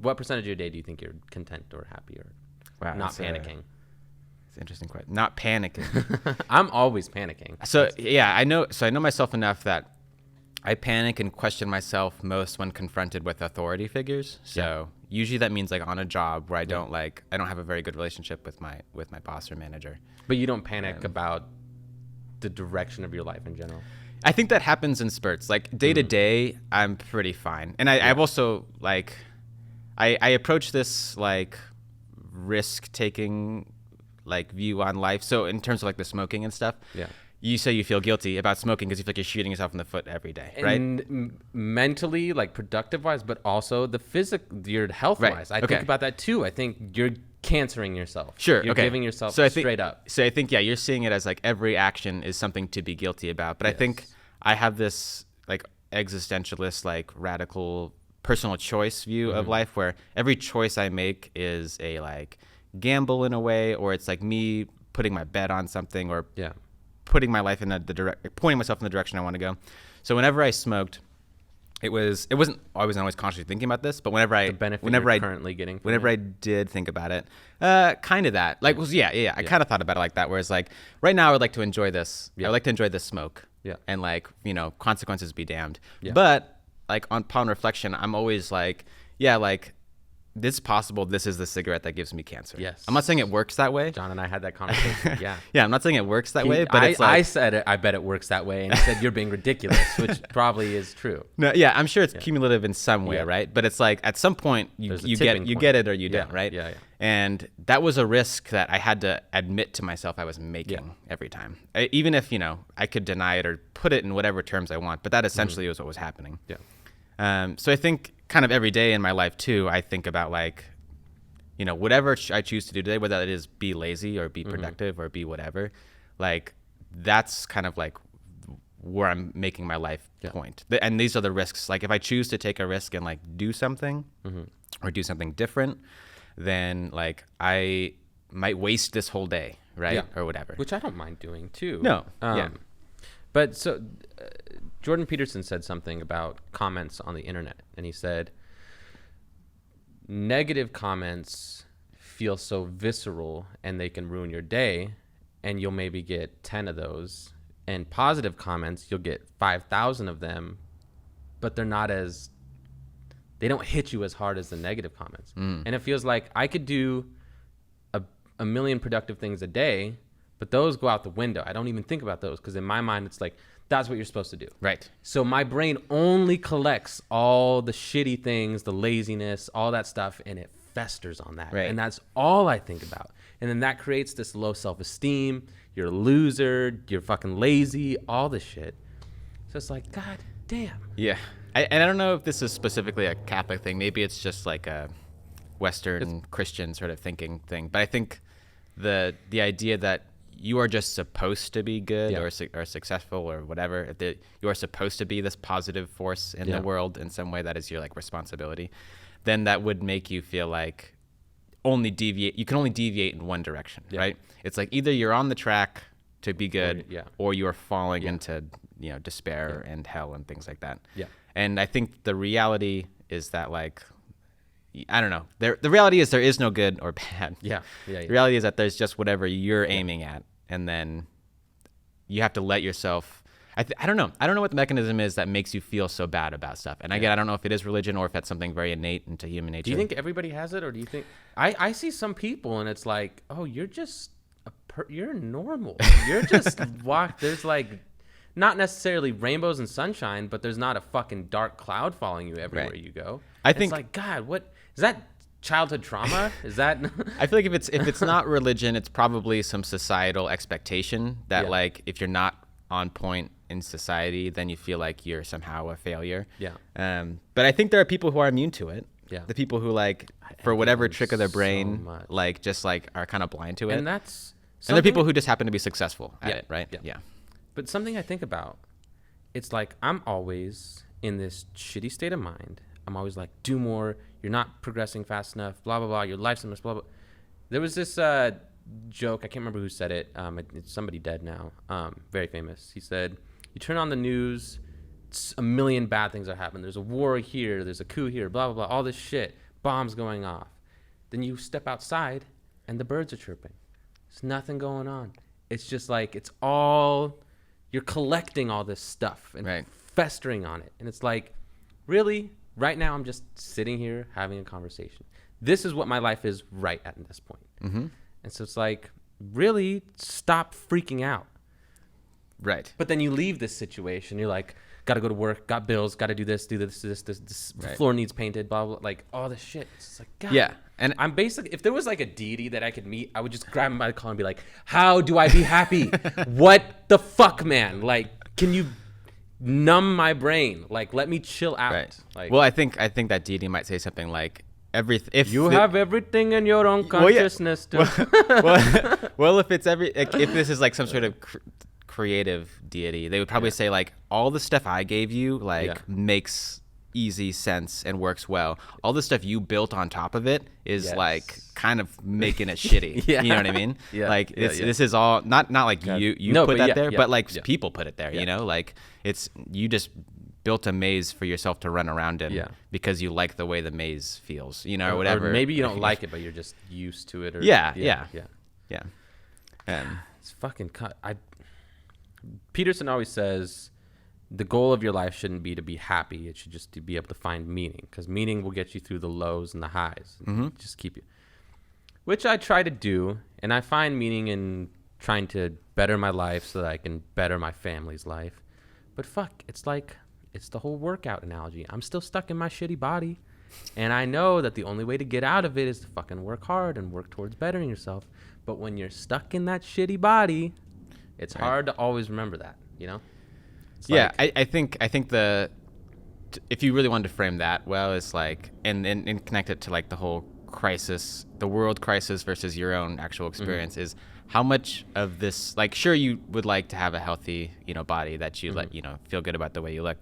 what percentage of your day do you think you're content or happy or not panicking? It's an interesting question. Not panicking. I'm always panicking. So I know myself enough that I panic and question myself most when confronted with authority figures. So usually that means like on a job where I don't have a very good relationship with my boss or manager. But you don't panic about the direction of your life in general. I think that happens in spurts. Like day to day, I'm pretty fine. And I've also like, I approach this like risk taking like view on life. So in terms of like the smoking and stuff, you say you feel guilty about smoking because you feel like you're shooting yourself in the foot every day, right? And mentally, like productive wise, but also the your health wise. I think about that too. I think you're cancering yourself. Sure. You're giving yourself straight up. So I think, you're seeing it as like every action is something to be guilty about. But I think I have this like existentialist, like radical personal choice view of life where every choice I make is a like gamble in a way, or it's like me putting my bet on something or putting my life in pointing myself in the direction I want to go. So whenever I smoked, I wasn't always consciously thinking about this, but whenever I did think about it, kind of that, like, I kind of thought about it like that, whereas like right now I would like to enjoy this. I would like to enjoy this smoke, and like, consequences be damned. But like upon reflection, I'm always like, like, this is possible. This is the cigarette that gives me cancer. Yes. I'm not saying it works that way. John and I had that conversation. Yeah. I'm not saying it works that way, but it's like, I said it. I bet it works that way, and he said you're being ridiculous, which probably is true. No, I'm sure it's cumulative in some way, right? But it's like at some point you get it or you don't, right? Yeah. And that was a risk that I had to admit to myself I was making every time, even if I could deny it or put it in whatever terms I want. But that essentially was what was happening. Yeah. So I think kind of every day in my life too, I think about like, whatever I choose to do today, whether it is be lazy or be productive or be whatever, like that's kind of like where I'm making my life point. And these are the risks. Like if I choose to take a risk and like do something or do something different, then like I might waste this whole day, right? Or whatever. Which I don't mind doing too. No. But so Jordan Peterson said something about comments on the internet, and he said negative comments feel so visceral and they can ruin your day, and you'll maybe get 10 of those, and positive comments you'll get 5,000 of them, but they don't hit you as hard as the negative comments. And it feels like I could do a million productive things a day, but those go out the window. I don't even think about those because in my mind it's like, that's what you're supposed to do. Right. So my brain only collects all the shitty things, the laziness, all that stuff, and it festers on that. Right. And that's all I think about. And then that creates this low self-esteem. You're a loser. You're fucking lazy. All this shit. So it's like, God damn. Yeah. And I don't know if this is specifically a Catholic thing. Maybe it's just like a Western Christian sort of thinking thing. But I think the idea that you are just supposed to be good Yeah. or successful or whatever. You are supposed to be this positive force in the world in some way that is your like responsibility. Then that would make you feel like you can only deviate in one direction, right? It's like either you're on the track to be good or you are falling into, despair and hell and things like that. Yeah. And I think the reality is that like, I don't know. The reality is there is no good or bad. Yeah. The reality is that there's just whatever you're aiming at, and then you have to let yourself. I don't know. I don't know what the mechanism is that makes you feel so bad about stuff. And again, I don't know if it is religion or if that's something very innate into human nature. Do you think everybody has it, or do you think I see some people and it's like, oh, you're just you're normal. You're just there's like not necessarily rainbows and sunshine, but there's not a fucking dark cloud following you everywhere you go. I think it's like, God, what is that? Childhood trauma? Is that? I feel like if it's not religion, it's probably some societal expectation that like if you're not on point in society, then you feel like you're somehow a failure. Yeah. But I think there are people who are immune to it. Yeah. The people who like for whatever trick of their brain, like just like are kind of blind to it. And that's and there are people who just happen to be successful at it, right? Yeah. But something I think about, it's like I'm always in this shitty state of mind. I'm always like, do more. You're not progressing fast enough. Blah blah blah. Your life's a mess. Blah blah. There was this joke. I can't remember who said it. It's somebody dead now. Very famous. He said, "You turn on the news, a million bad things are happening. There's a war here. There's a coup here. Blah blah blah. All this shit. Bombs going off. Then you step outside, and the birds are chirping. There's nothing going on. It's just like it's all you're collecting all this stuff and festering on it. And it's like, really." Right now, I'm just sitting here having a conversation. This is what my life is right at this point. Mm-hmm. And so it's like, really stop freaking out. Right. But then you leave this situation. You're like, got to go to work, got bills, got to do this. The floor needs painted, blah, blah, like all this shit. It's just like, God. Yeah. And I'm basically, if there was like a deity that I could meet, I would just grab him by the collar and be like, how do I be happy? What the fuck, man? Like, can you numb my brain, like let me chill out. Like, well, I think that deity might say something like if you have everything in your own consciousness. Well, if this is like some sort of creative deity, they would probably say like all the stuff I gave you like makes easy sense and works well. All the stuff you built on top of it is like kind of making it shitty. You know what I mean? Like this is all not like you put that there, but like people put it there. You know, like it's you just built a maze for yourself to run around in because you like the way the maze feels. You know, or whatever. Or maybe you don't like it, but you're just used to it. Or Yeah. It's fucking cut. Peterson always says, the goal of your life shouldn't be to be happy. It should just to be able to find meaning, because meaning will get you through the lows and the highs. Just keep you, which I try to do, and I find meaning in trying to better my life so that I can better my family's life. But fuck, it's the whole workout analogy. I'm still stuck in my shitty body, and I know that the only way to get out of it is to fucking work hard and work towards bettering yourself. But when you're stuck in that shitty body, it's hard to always remember that, you know? Yeah, I think if you really wanted to frame that well, it's like and connect it to like the whole crisis, the world crisis versus your own actual experience is how much of this, like, sure, you would like to have a healthy, body that you let, feel good about the way you look,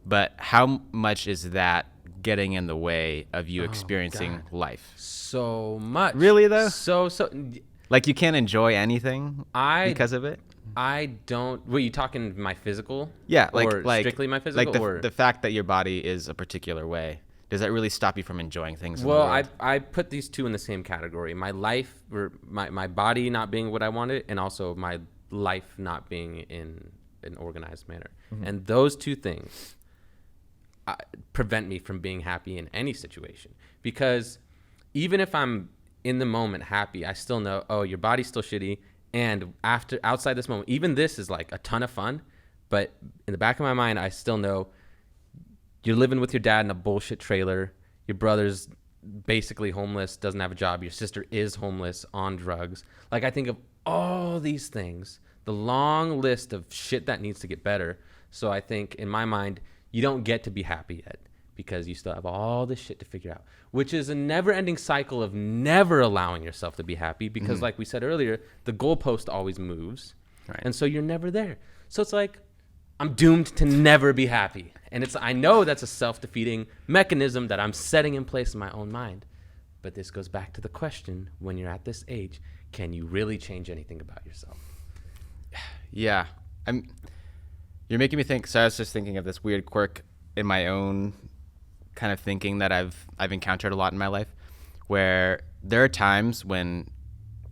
but how much is that getting in the way of you experiencing life? So much. Really though? So like you can't enjoy anything because of it? I don't. Were you talking my physical? Yeah, like strictly my physical. Like the fact that your body is a particular way, does that really stop you from enjoying things? Well, I put these two in the same category: my life, or my body not being what I wanted, and also my life not being in an organized manner. And those two things prevent me from being happy in any situation. Because even if I'm in the moment happy, I still know, oh, your body's still shitty. And outside this moment, even this is like a ton of fun, but in the back of my mind, I still know you're living with your dad in a bullshit trailer. Your brother's basically homeless, doesn't have a job. Your sister is homeless, on drugs. Like, I think of all these things, the long list of shit that needs to get better. So I think in my mind, you don't get to be happy yet, because you still have all this shit to figure out, which is a never-ending cycle of never allowing yourself to be happy because, like we said earlier, the goalpost always moves, Right. and so you're never there. So it's like, I'm doomed to never be happy. And I know that's a self-defeating mechanism that I'm setting in place in my own mind. But this goes back to the question, when you're at this age, can you really change anything about yourself? Yeah. You're making me think. So I was just thinking of this weird quirk in my own kind of thinking that I've encountered a lot in my life, where there are times when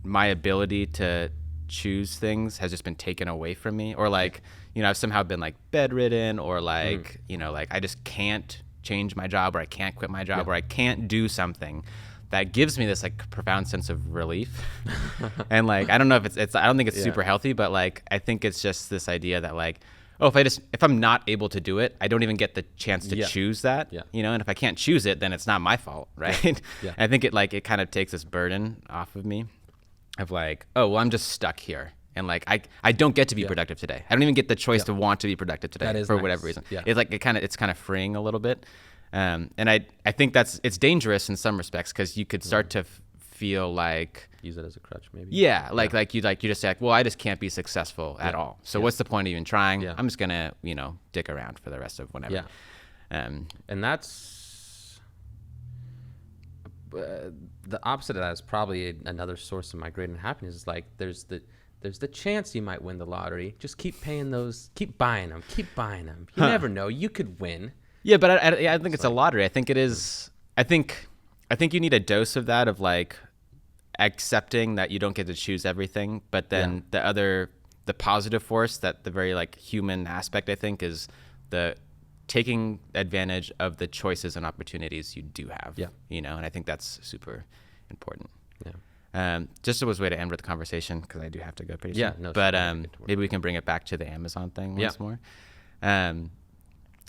my ability to choose things has just been taken away from me, or like, I've somehow been like bedridden, or like, like I just can't change my job, or I can't quit my job, or I can't do something that gives me this like profound sense of relief. And like, I don't know if I don't think it's super healthy, but like, I think it's just this idea that like, oh, if I'm not able to do it, I don't even get the chance to choose that, and if I can't choose it, then it's not my fault. Right. I think it kind of takes this burden off of me of like, oh, well, I'm just stuck here. And like, I don't get to be productive today. I don't even get the choice to want to be productive today for whatever reason. Yeah. It's like, it's kind of freeing a little bit. And I think it's dangerous in some respects, because you could start to feel like, use it as a crutch, maybe. Yeah, like you just say like, well, I just can't be successful at all. So what's the point of even trying? Yeah. I'm just gonna dick around for the rest of whenever. Yeah. And that's the opposite of that is probably another source of my great happiness. Is like there's the chance you might win the lottery. Just keep paying those, keep buying them. You never know. You could win. Yeah, but I think it's a lottery. I think it is. I think you need a dose of that, of like accepting that you don't get to choose everything, but then the positive force, that the very like human aspect, I think, is the taking advantage of the choices and opportunities you do have. Yeah. And I think that's super important. Yeah. Just as a way to end with the conversation, because I do have to go pretty soon. Yeah. No. But maybe we can bring it back to the Amazon thing once more.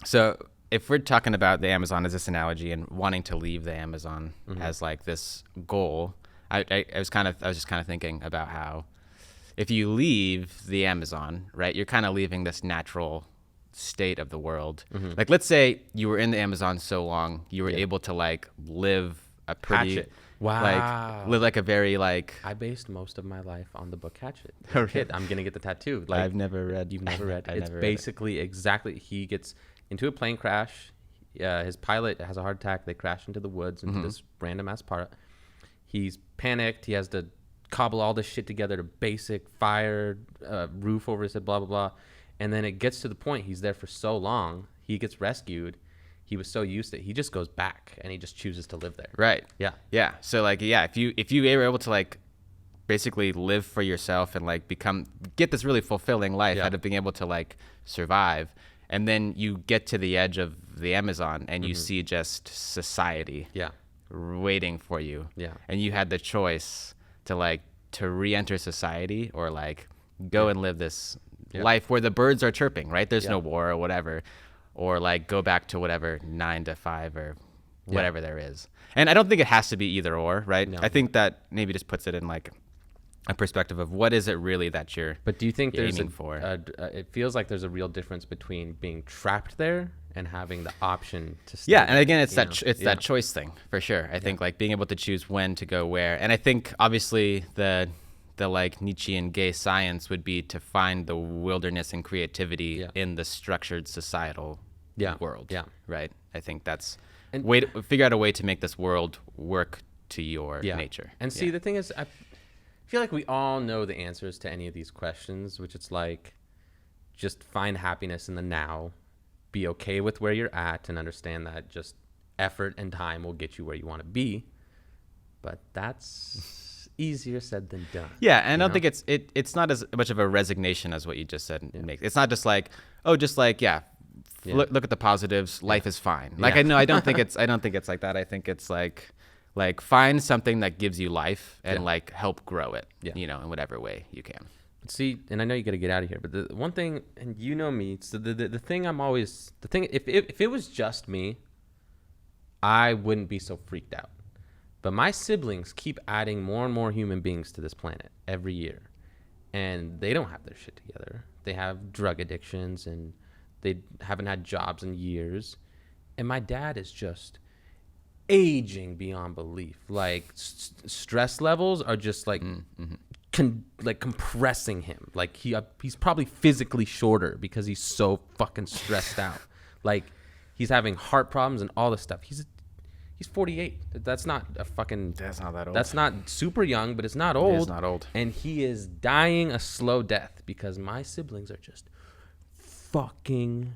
So if we're talking about the Amazon as this analogy and wanting to leave the Amazon as like this goal, I was just kind of thinking about how if you leave the Amazon, right, you're kind of leaving this natural state of the world. Like, let's say you were in the Amazon so long, you were able to like live a pretty Hatchet. Wow. Like live like a very like. I based most of my life on the book Hatchet. Okay. I'm gonna get the tattoo. Like, I've never read. You've never read. It's basically exactly. He gets into a plane crash. His pilot has a heart attack. They crash into the woods, into this random ass part. He's panicked. He has to cobble all this shit together to basic fire, roof over his head, blah, blah, blah. And then it gets to the point, he's there for so long, he gets rescued. He was so used to it, he just goes back and he just chooses to live there. Right. Yeah. Yeah. So like, if you were able to like basically live for yourself and like get this really fulfilling life out of being able to like survive, and then you get to the edge of the Amazon and you see just society waiting for you. Yeah. And you had the choice to re-enter society, or like go and live this life where the birds are chirping, right? There's no war or whatever, or like go back to whatever 9 to 5 or whatever there is. And I don't think it has to be either or, right? No. I think that maybe just puts it in like a perspective of what is it really that you're. But do you think there's aiming for? It feels like there's a real difference between being trapped there and having the option to stay. Yeah, and again, it's that choice thing for sure. I think like being able to choose when to go where, and I think obviously the like Nietzschean gay science would be to find the wilderness and creativity in the structured societal world. Yeah, right. I think that's figure out a way to make this world work to your nature. And see, the thing is, I feel like we all know the answers to any of these questions, which it's like, just find happiness in the now, be okay with where you're at, and understand that just effort and time will get you where you want to be. But that's easier said than done. Yeah, and I don't think it's not as much of a resignation as what you just said. It's not just like, look at the positives. Life is fine. Like I don't think it's like that. I think it's like find something that gives you life and like help grow it. In whatever way you can. See, and I know you got to get out of here, but the one thing, and you know me, so the thing if it was just me, I wouldn't be so freaked out. But my siblings keep adding more and more human beings to this planet every year, and they don't have their shit together. They have drug addictions, and they haven't had jobs in years, And my dad is just aging beyond belief. Like stress levels are just like like compressing him. Like he's probably physically shorter because he's so fucking stressed out. Like he's having heart problems and all this stuff. He's 48. That's not a fucking. That's not that old. That's not super young, but it's not old. It's not old. And he is dying a slow death because my siblings are just fucking.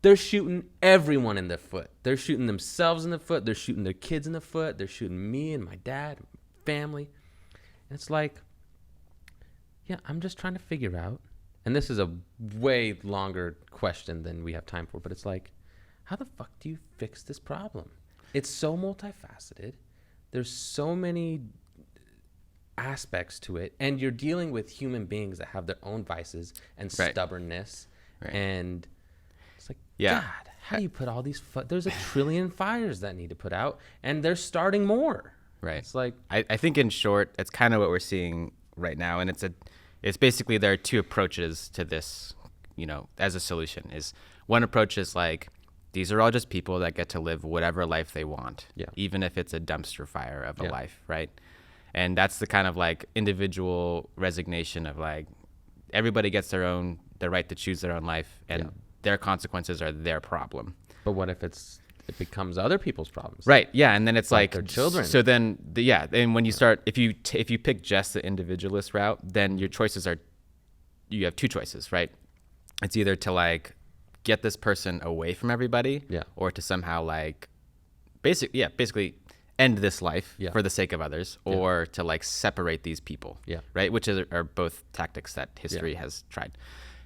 They're shooting everyone in the foot. They're shooting themselves in the foot. They're shooting their kids in the foot. They're shooting me and my dad, family. And it's like, yeah, I'm just trying to figure out. And this is a way longer question than we have time for, but it's like, how the fuck do you fix this problem? It's so multifaceted. There's so many aspects to it. And you're dealing with human beings that have their own vices and stubbornness. Right. And it's like, God, how do you put all these... There's a trillion fires that need to put out, and they're starting more. Right. It's like... I think in short, it's kind of what we're seeing right now. And it's basically there are two approaches to this, as a solution. Is one approach is like, these are all just people that get to live whatever life they want, even if it's a dumpster fire of a life, right? And that's the kind of like individual resignation of like, everybody gets the right to choose their own life, and their consequences are their problem. But what if it becomes other people's problems? Right. Yeah. And then it's like their children. So then, and when you start, if you pick just the individualist route, then your choices you have two choices, right? It's either to like get this person away from everybody, or to somehow like basically end this life for the sake of others, or to like separate these people, right? Which are both tactics that history has tried.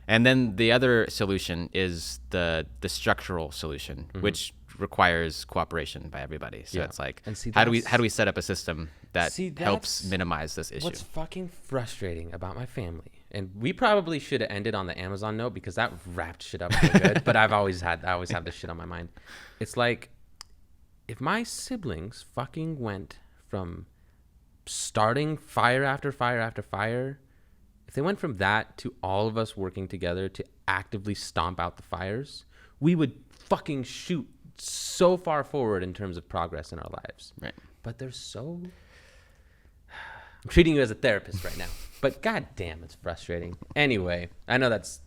And then the other solution is the structural solution, which requires cooperation by everybody. So it's like, how do we set up a system that helps minimize this issue? What's fucking frustrating about my family, and we probably should have ended on the Amazon note because that wrapped shit up so good. But I always have this shit on my mind. It's like, if my siblings fucking went from starting fire after fire after fire, if they went from that to all of us working together to actively stomp out the fires, we would fucking shoot so far forward in terms of progress in our lives. Right. But they're so... I'm treating you as a therapist right now. But goddamn, it's frustrating. Anyway, I know that's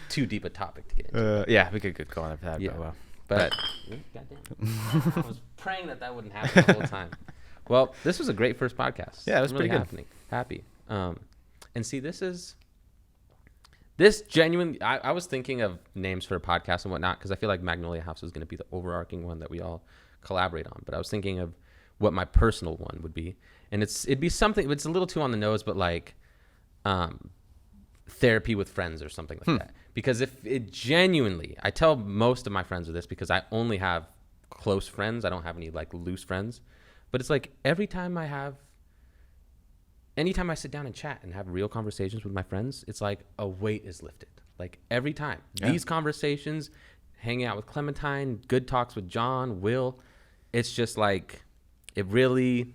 too deep a topic to get into. We could go on for that. Yeah. But goddamn. I was praying that wouldn't happen the whole time. Well, this was a great first podcast. Yeah, it was really pretty good. Happy. And see, this genuinely, I was thinking of names for a podcast and whatnot, because I feel like Magnolia House is going to be the overarching one that we all collaborate on. But I was thinking of what my personal one would be. And it'd be something, it's a little too on the nose, but like therapy with friends or something like that. Because if it genuinely, I tell most of my friends of this because I only have close friends. I don't have any like loose friends. But it's like anytime I sit down and chat and have real conversations with my friends, it's like a weight is lifted. Like every time. These conversations, hanging out with Clementine, good talks with John, Will, it's just like it really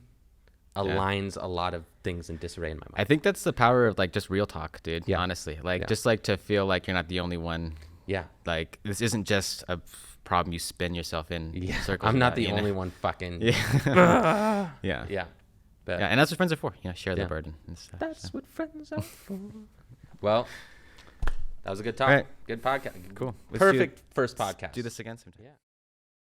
aligns a lot of things in disarray in my mind. I think that's the power of like just real talk, dude. Honestly, like just like to feel like you're not the only one. Yeah. Like this isn't just a problem you spin yourself in circles. I'm not the only one fucking. Yeah. Yeah. But, and that's what friends are for. Share the burden and stuff. That's what friends are for. Well, that was a good talk. Right. Good podcast. Cool. Perfect first podcast. Do this again sometime. Yeah.